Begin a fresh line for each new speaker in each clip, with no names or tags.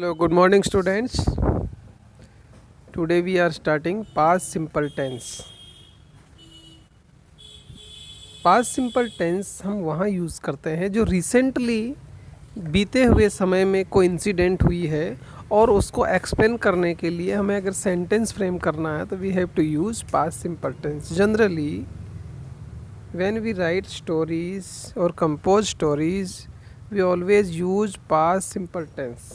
Hello, good morning, students. Today we are starting past simple tense. Past simple tense हम वहाँ use करते हैं जो रिसेंटली बीते हुए समय में कोई इंसिडेंट हुई है और उसको एक्सप्लेन करने के लिए हमें अगर सेंटेंस फ्रेम करना है तो we have to use past simple tense. Generally when we write stories or compose stories we always use past simple tense.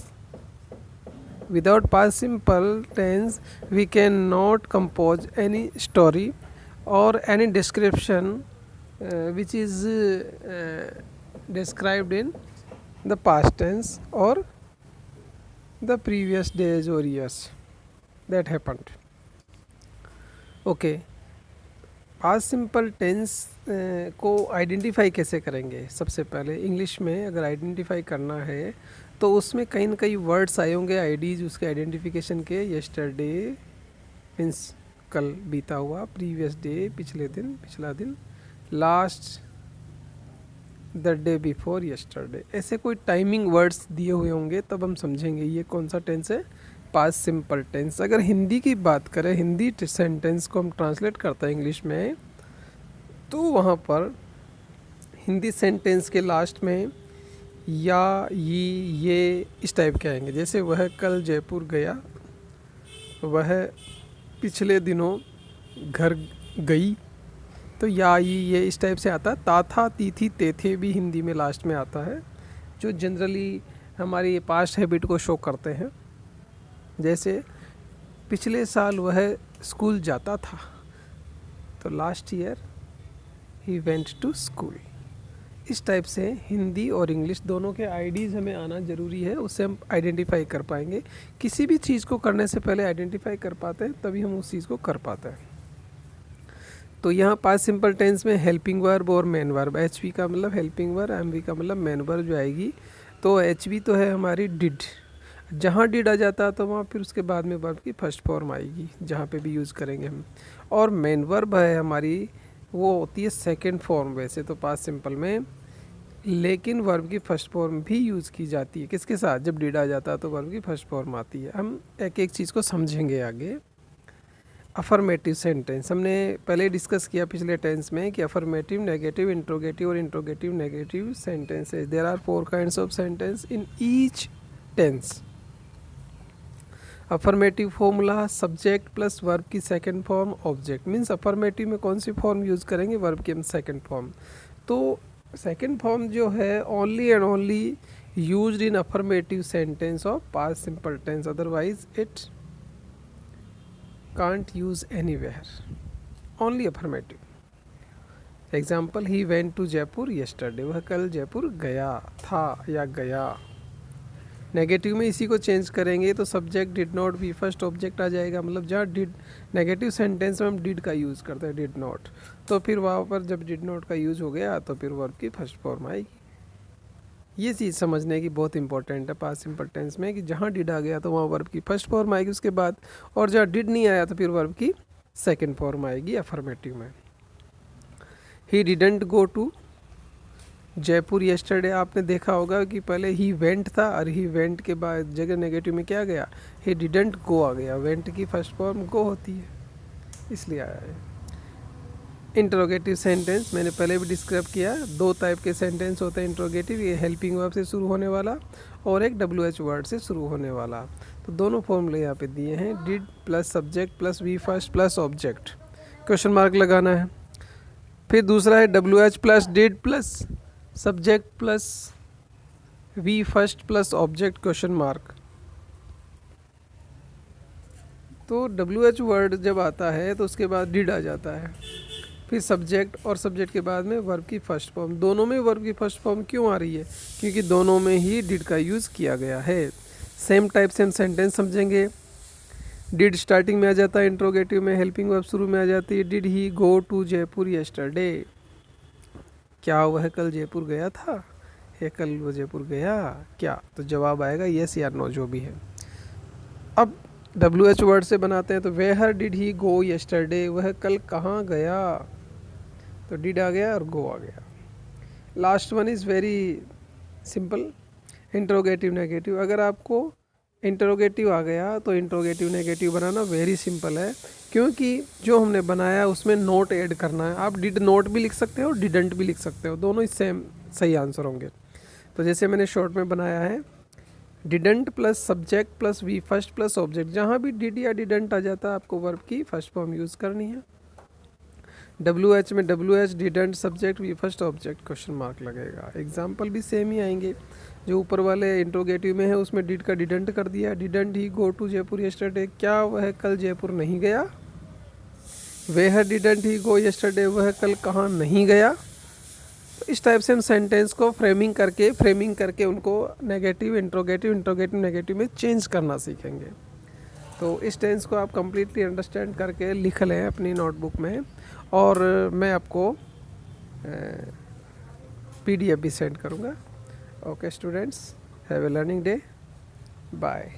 Without past simple tense we cannot compose any story or any description which is described in the past tense or the previous days or years that happened. Okay, past simple tense को identify कैसे करेंगे? सबसे पहले English में अगर identify करना है तो उसमें कई न कई वर्ड्स आए होंगे आईडीज उसके आइडेंटिफिकेशन के. यस्टरडे मीन्स कल बीता हुआ, प्रीवियस डे पिछले दिन, पिछला दिन, last the day before yesterday, ऐसे कोई टाइमिंग वर्ड्स दिए हुए होंगे तब हम समझेंगे ये कौन सा टेंस है, पास्ट सिंपल टेंस. अगर हिंदी की बात करें, हिंदी सेंटेंस को हम ट्रांसलेट करते हैं इंग्लिश में, तो वहाँ पर हिंदी सेंटेंस के लास्ट में या ये इस टाइप के आएंगे. जैसे वह कल जयपुर गया, वह पिछले दिनों घर गई, तो या ये इस टाइप से आता है. ता था, ती थी, ते थे भी हिंदी में लास्ट में आता है, जो जनरली हमारी पास्ट हैबिट को शो करते हैं. जैसे पिछले साल वह स्कूल जाता था, तो last year he went to school. इस टाइप से हिंदी और इंग्लिश दोनों के आईडीज़ हमें आना ज़रूरी है, उससे हम आइडेंटिफाई कर पाएंगे. किसी भी चीज़ को करने से पहले आइडेंटिफाई कर पाते हैं तभी हम उस चीज़ को कर पाते हैं. तो यहाँ पास्ट सिंपल टेंस में हेल्पिंग वर्ब और मेन वर्ब, एच वी का मतलब हेल्पिंग वर्ब, एम वी का मतलब मेन वर्ब जो आएगी. तो एच वी तो है हमारी डिड, जहाँ डिड आ जाता है तो वहाँ फिर उसके बाद में वर्ब की फर्स्ट फॉर्म आएगी जहाँ पे भी यूज़ करेंगे हम. और मेन वर्ब है हमारी, वो होती है सेकंड फॉर्म वैसे तो पास्ट सिंपल में, लेकिन वर्ब की फर्स्ट फॉर्म भी यूज़ की जाती है. किसके साथ? जब डिड आ जाता है तो वर्ब की फर्स्ट फॉर्म आती है. हम एक एक चीज़ को समझेंगे आगे. अफर्मेटिव सेंटेंस हमने पहले डिस्कस किया पिछले टेंस में कि अफर्मेटिव, नेगेटिव, इंट्रोगेटिव और interrogative negative sentences. There are 4 kinds of sentence in each tense. Affirmative formula subject plus verb की second form object. Means affirmative में कौन सी फॉर्म यूज़ करेंगे? वर्ब की हम सेकंड फॉर्म. तो सेकंड फॉर्म जो है only and only used in affirmative sentence of past simple tense, otherwise it can't use anywhere, only affirmative. Example, he went to Jaipur yesterday, वह कल जयपुर गया था या गया. नेगेटिव में इसी को चेंज करेंगे तो सब्जेक्ट डिड नॉट भी फर्स्ट ऑब्जेक्ट आ जाएगा. मतलब जहाँ डिड, नेगेटिव सेंटेंस में हम डिड का यूज़ करते हैं, डिड नॉट, तो फिर वहाँ पर जब डिड नॉट का यूज़ हो गया तो फिर वर्ब की फर्स्ट फॉर्म आएगी. ये चीज़ समझने की बहुत इंपॉर्टेंट है पास्ट सिंपल टेंस में कि जहाँ डिड आ गया तो वहाँ वर्ब की फर्स्ट फॉर्म आएगी उसके बाद, और जहाँ डिड नहीं आया तो फिर वर्ब की सेकेंड फॉर्म आएगी अफर्मेटिव में. He didn't go to Jaipur yesterday, आपने देखा होगा कि पहले ही वेंट था और ही वेंट के बाद जगह नेगेटिव में क्या गया? ही डिडंट गो आ गया. वेंट की फर्स्ट फॉर्म गो होती है, इसलिए आया है. इंट्रोगेटिव सेंटेंस मैंने पहले भी डिस्क्राइब किया. 2 टाइप के सेंटेंस होते हैं इंट्रोगेटिव, ये हेल्पिंग वर्ब से शुरू होने वाला और एक WH वर्ड से शुरू होने वाला. तो दोनों फॉर्मूले यहाँ पे दिए हैं, did plus subject plus V first plus object, question mark लगाना है. फिर दूसरा है WH plus did plus subject plus V first plus object question mark. तो WH वर्ड जब आता है तो उसके बाद डिड आ जाता है, फिर सब्जेक्ट, और सब्जेक्ट के बाद में वर्ब की फर्स्ट फॉर्म. दोनों में वर्ब की फर्स्ट फॉर्म क्यों आ रही है? क्योंकि दोनों में ही डिड का यूज़ किया गया है. सेम टाइप से हम सेंटेंस समझेंगे. डिड स्टार्टिंग में आ जाता है इंट्रोगेटिव में, हेल्पिंग वर्ब शुरू में आ जाती है. Did he go to Jaipur yesterday, क्या वह कल जयपुर गया था या कल वो जयपुर गया क्या? तो जवाब आएगा येस या नो जो भी है. अब WH वर्ड से बनाते हैं तो where did he go yesterday, वह कल कहाँ गया, तो डिड आ गया और गो आ गया. Last one is very simple, interrogative negative. अगर आपको इंटरोगेटिव आ गया तो इंटरोगेटिव नेगेटिव बनाना वेरी सिंपल है, क्योंकि जो हमने बनाया उसमें नोट ऐड करना है। आप डिड नोट भी लिख सकते हो, डिडंट भी लिख सकते हो, दोनों ही सेम सही आंसर होंगे। तो जैसे मैंने शॉर्ट में बनाया है, didn't plus subject plus V first plus object, जहाँ भी डिड या डिडंट आ जाता है आपको वर्ब की फर्स्ट फॉर्म यूज़ करनी है। WH में WH didn't subject V first object question mark लगेगा। एग्जाम्पल भी सेम ही आएंगे, जो ऊपर वाले इंट्रोगेटिव में है उसमें डिड का डिडंट कर दिया। Didn't he go to Jaipur yesterday, क्या वह कल जयपुर नहीं गया। वह डिडंट ही गो यस्टरडे, वह कल कहाँ नहीं गया। तो इस टाइप से हम सेंटेंस को फ्रेमिंग करके उनको नेगेटिव इंट्रोगेटिव इंट्रोगेटिव नेगेटिव में चेंज करना सीखेंगे। तो इस टेंस को आप कम्प्लीटली अंडरस्टैंड करके लिख लें अपनी नोटबुक में, और मैं आपको PDF भी सेंड करूँगा। Okay students, have a learning day, bye.